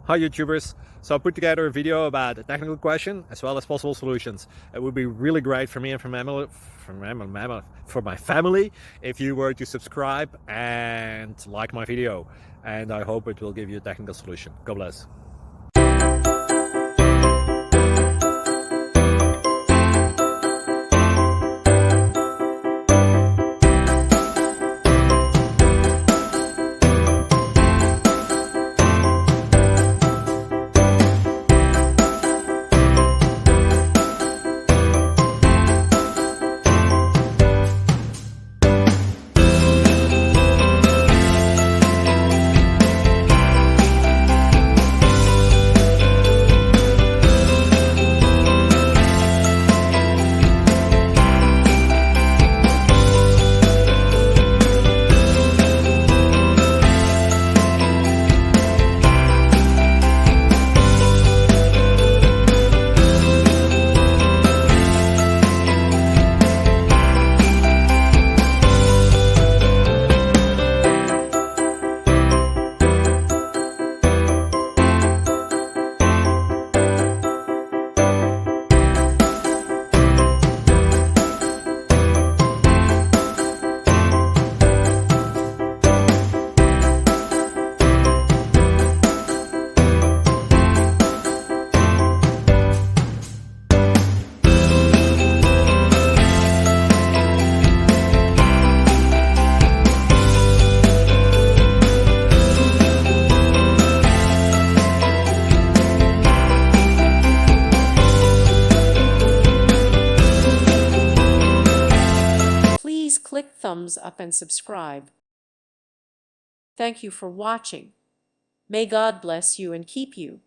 Hi YouTubers. So I put together a video about a technical question as well as possible solutions. It would be really great for me and for my family if you were to subscribe and like my video. And I hope it will give you a technical solution. God bless. Please click thumbs up and subscribe. Thank you for watching. May God bless you and keep you.